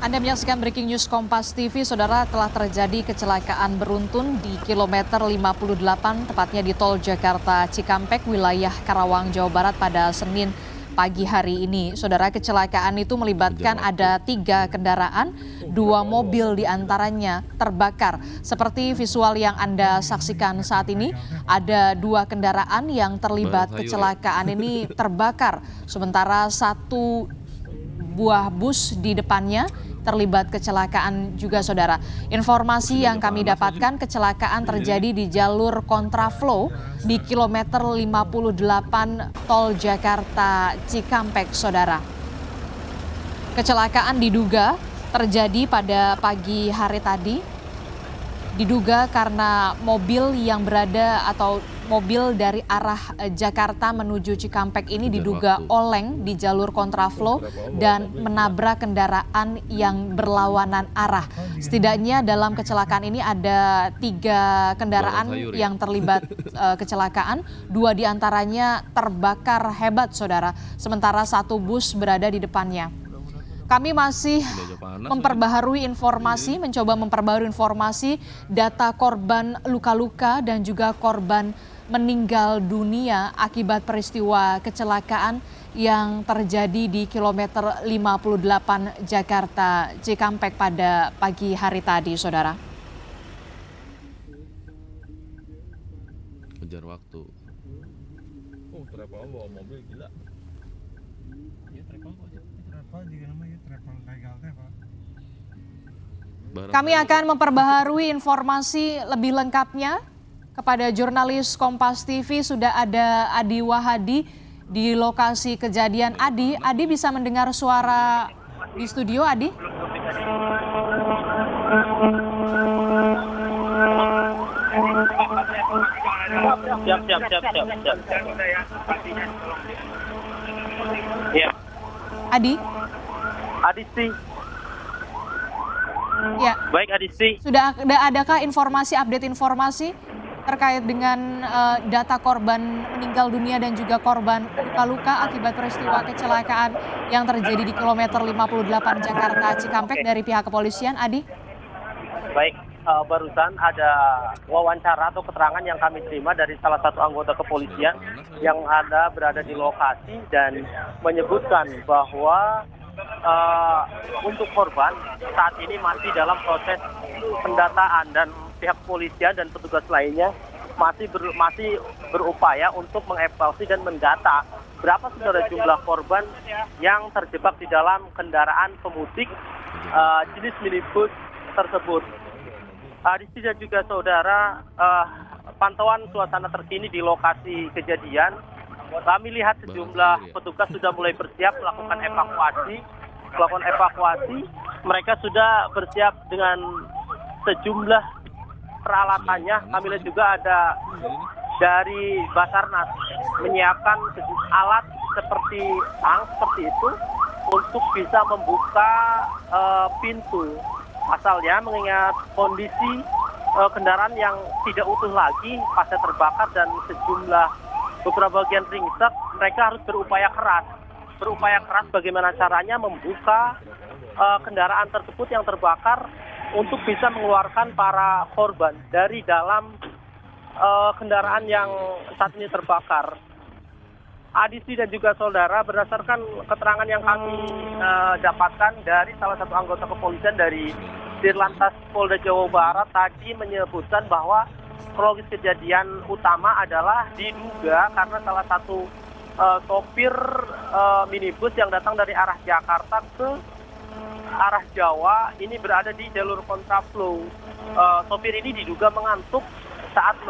Anda menyaksikan Breaking News Kompas TV, Saudara. Telah terjadi kecelakaan beruntun di kilometer 58, tepatnya di tol Jakarta Cikampek, wilayah Karawang, Jawa Barat pada Senin pagi hari ini. Saudara, kecelakaan itu melibatkan ada 3 kendaraan, 2 mobil diantaranya terbakar. Seperti visual yang Anda saksikan saat ini, ada 2 kendaraan yang terlibat kecelakaan ini terbakar. Sementara 1 buah bus di depannya terlibat kecelakaan juga, Saudara. Informasi yang kami dapatkan, kecelakaan terjadi di jalur kontraflow di kilometer 58 tol Jakarta Cikampek, Saudara. Kecelakaan diduga terjadi pada pagi hari tadi. Diduga karena mobil yang berada atau mobil dari arah Jakarta menuju Cikampek ini diduga oleng di jalur kontraflow dan menabrak kendaraan yang berlawanan arah. Setidaknya dalam kecelakaan ini ada 3 kendaraan yang terlibat kecelakaan, 2 diantaranya terbakar hebat, Saudara. Sementara 1 bus berada di depannya. Kami masih mencoba memperbarui informasi data korban luka-luka dan juga korban meninggal dunia akibat peristiwa kecelakaan yang terjadi di kilometer 58 Jakarta Cikampek pada pagi hari tadi, Saudara. Kejar waktu. Oh, travel bawa mobil gila. Ya travel juga namanya travel legal travel. Kami akan memperbaharui informasi lebih lengkapnya kepada jurnalis Kompas TV. Sudah ada Adi Wahadi di lokasi kejadian. Adi bisa mendengar suara di studio, Adi? Siap. Ya. Adisti. Ya. Baik, Adisti. Sudah adakah update informasi terkait dengan data korban meninggal dunia dan juga korban luka-luka akibat peristiwa kecelakaan yang terjadi di kilometer 58 Jakarta Cikampek dari pihak kepolisian, Adi? Baik, barusan ada wawancara atau keterangan yang kami terima dari salah satu anggota kepolisian yang berada di lokasi dan menyebutkan bahwa untuk korban saat ini masih dalam proses pendataan dan pihak kepolisian dan petugas lainnya masih berupaya untuk mengevaluasi dan mendata berapa sebenarnya jumlah korban yang terjebak di dalam kendaraan pemudik jenis minibus tersebut. Adisti dan juga Saudara, pantauan suasana terkini di lokasi kejadian, kami lihat sejumlah petugas sudah mulai bersiap melakukan evakuasi. Mereka sudah bersiap dengan sejumlah peralatannya. Kami lihat juga ada dari Basarnas menyiapkan alat seperti tang seperti itu untuk bisa membuka pintu. Asalnya mengingat kondisi kendaraan yang tidak utuh lagi pasca terbakar dan sejumlah beberapa bagian ringsek, mereka harus berupaya keras bagaimana caranya membuka kendaraan tersebut yang terbakar untuk bisa mengeluarkan para korban dari dalam kendaraan yang saat ini terbakar. Adisti dan juga Saudara, berdasarkan keterangan yang kami dapatkan dari salah satu anggota kepolisian dari Dirlantas Polda Jawa Barat tadi menyebutkan bahwa kronologis kejadian utama adalah diduga karena salah satu sopir minibus yang datang dari arah Jakarta ke arah Jawa ini berada di jalur kontraflow. Sopir ini diduga mengantuk saat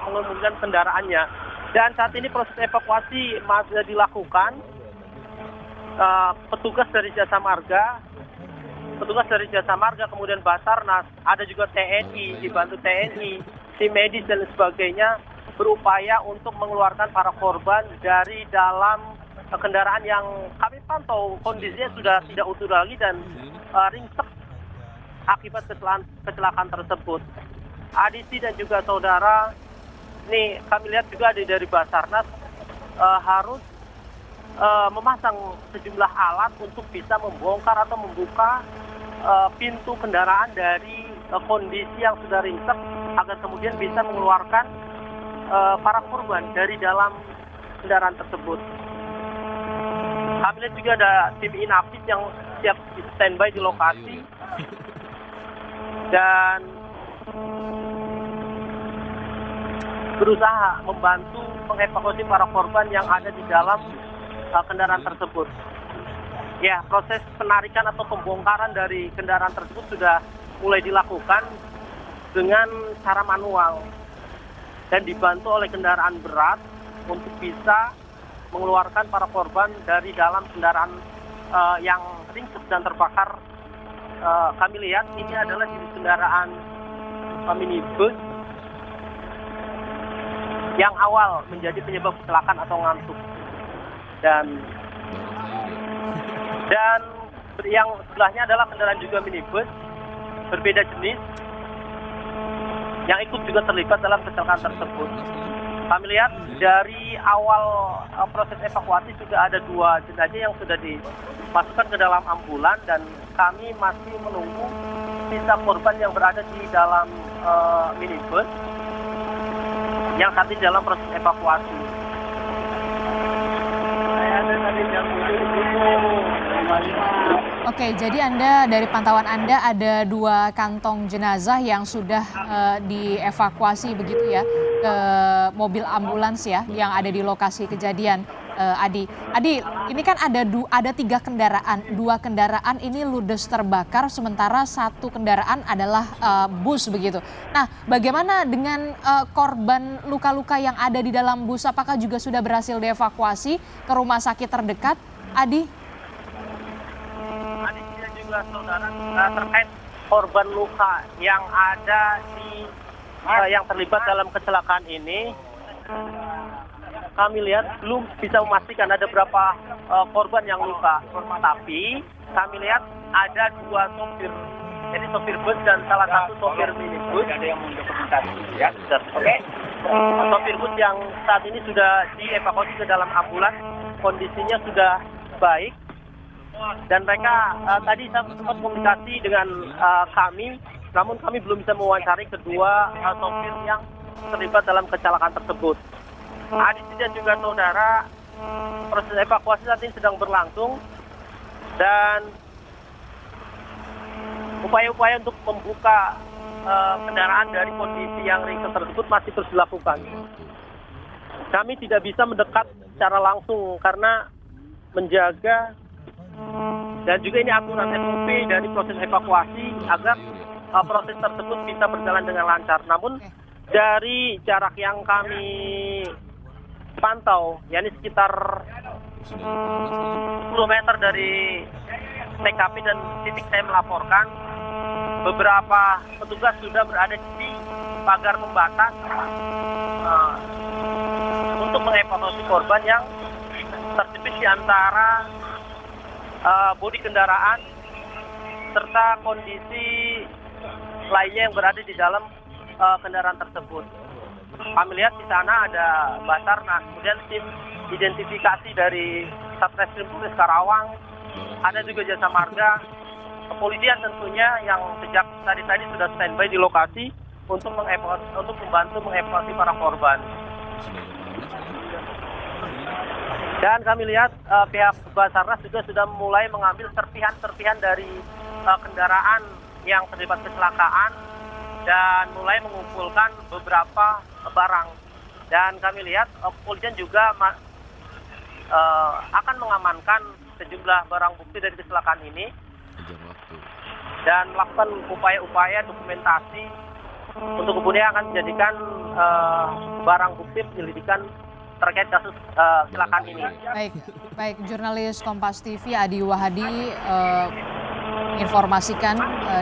mengemudikan kendaraannya. Dan saat ini proses evakuasi masih dilakukan. Petugas dari Jasa Marga, kemudian Basarnas, ada juga TNI, dibantu TNI, tim medis dan sebagainya berupaya untuk mengeluarkan para korban dari dalam kendaraan yang kami pantau kondisinya sudah tidak utuh lagi dan ringsek akibat kecelakaan tersebut. Adisti dan juga Saudara, nih kami lihat juga dari Basarnas harus memasang sejumlah alat untuk bisa membongkar atau membuka pintu kendaraan dari kondisi yang sudah ringsek agar kemudian bisa mengeluarkan para korban dari dalam kendaraan tersebut. Kami lihat juga ada tim inafis yang siap standby di lokasi dan berusaha membantu mengevakuasi para korban yang ada di dalam kendaraan tersebut. Ya, proses penarikan atau pembongkaran dari kendaraan tersebut sudah mulai dilakukan dengan cara manual dan dibantu oleh kendaraan berat untuk bisa mengeluarkan para korban dari dalam kendaraan yang ringsek dan terbakar. Kami lihat ini adalah jenis kendaraan minibus yang awal menjadi penyebab kecelakaan atau ngantuk. Dan yang sebelahnya adalah kendaraan juga minibus berbeda jenis yang ikut juga terlibat dalam kecelakaan tersebut. Kami lihat dari awal proses evakuasi sudah ada 2 jenazah yang sudah dimasukkan ke dalam ambulan dan kami masih menunggu sisa korban yang berada di dalam minibus yang saat ini dalam proses evakuasi. Oke, jadi dari pantauan Anda ada 2 kantong jenazah yang sudah dievakuasi begitu ya ke mobil ambulans ya yang ada di lokasi kejadian. Adi, ini kan ada 3 kendaraan, 2 kendaraan ini ludes terbakar, sementara 1 kendaraan adalah bus begitu. Nah, bagaimana dengan korban luka-luka yang ada di dalam bus? Apakah juga sudah berhasil dievakuasi ke rumah sakit terdekat, Adi? Adi dan juga saudara terkait korban luka yang ada di yang terlibat dalam kecelakaan ini. Kami lihat belum bisa memastikan ada berapa korban yang luka. Tapi kami lihat ada 2 sopir, jadi sopir bus dan salah satu sopir minibus. Ada yang mendokumentasi ya. Oke. Sopir bus yang saat ini sudah dievakuasi ke dalam ambulans, kondisinya sudah baik. Dan mereka tadi saya sempat komunikasi dengan kami, namun kami belum bisa mewawancari kedua sopir yang terlibat dalam kecelakaan tersebut. Di sini juga saudara, proses evakuasi saat ini sedang berlangsung dan upaya-upaya untuk membuka kendaraan dari kondisi yang ringsek tersebut masih terus dilakukan. Kami tidak bisa mendekat secara langsung karena menjaga dan juga ini aturan SOP dari proses evakuasi agar proses tersebut bisa berjalan dengan lancar. Namun dari jarak yang kami pantau, yakni sekitar 10 meter dari TKP dan titik saya melaporkan, beberapa petugas sudah berada di pagar pembatas untuk mengevakuasi korban yang terjepit di antara bodi kendaraan serta kondisi lainnya yang berada di dalam kendaraan tersebut. Kami lihat di sana ada Basarnas, kemudian tim identifikasi dari Satreskrim Polres Karawang, ada juga Jasa Marga, kepolisian tentunya yang sejak tadi sudah standby di lokasi untuk membantu mengevakuasi para korban. Dan kami lihat pihak Basarnas juga sudah mulai mengambil serpihan-serpihan dari kendaraan yang terlibat kecelakaan dan mulai mengumpulkan beberapa barang. Dan kami lihat kepolisian juga akan mengamankan sejumlah barang bukti dari kecelakaan ini dan melakukan upaya-upaya dokumentasi untuk kemudian akan dijadikan barang bukti penyelidikan terkait kasus kecelakaan ini. Baik, jurnalis Kompas TV Adi Wahadi informasikan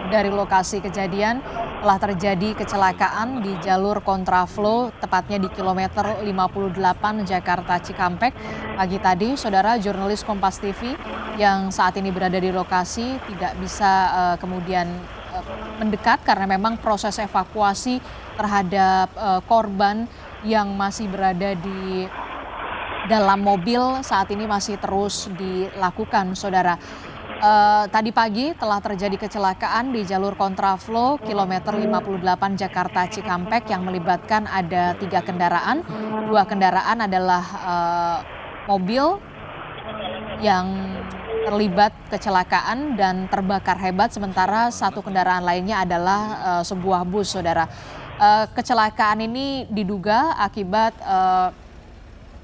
dari lokasi kejadian telah terjadi kecelakaan di jalur kontraflow tepatnya di kilometer 58 Jakarta Cikampek. Pagi tadi, saudara jurnalis Kompas TV yang saat ini berada di lokasi tidak bisa kemudian mendekat karena memang proses evakuasi terhadap korban yang masih berada di dalam mobil saat ini masih terus dilakukan, saudara. Tadi pagi telah terjadi kecelakaan di jalur kontraflow kilometer 58 Jakarta Cikampek yang melibatkan ada 3 kendaraan. 2 kendaraan adalah mobil yang terlibat kecelakaan dan terbakar hebat, sementara 1 kendaraan lainnya adalah sebuah bus, saudara. Kecelakaan ini diduga akibat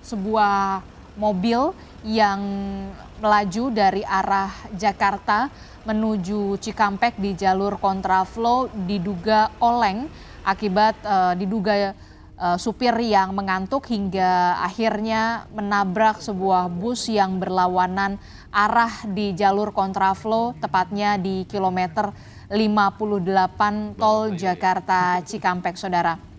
sebuah mobil yang melaju dari arah Jakarta menuju Cikampek di jalur kontraflow diduga oleng akibat diduga supir yang mengantuk hingga akhirnya menabrak sebuah bus yang berlawanan arah di jalur kontraflow, tepatnya di kilometer 58 tol Jakarta Cikampek, saudara.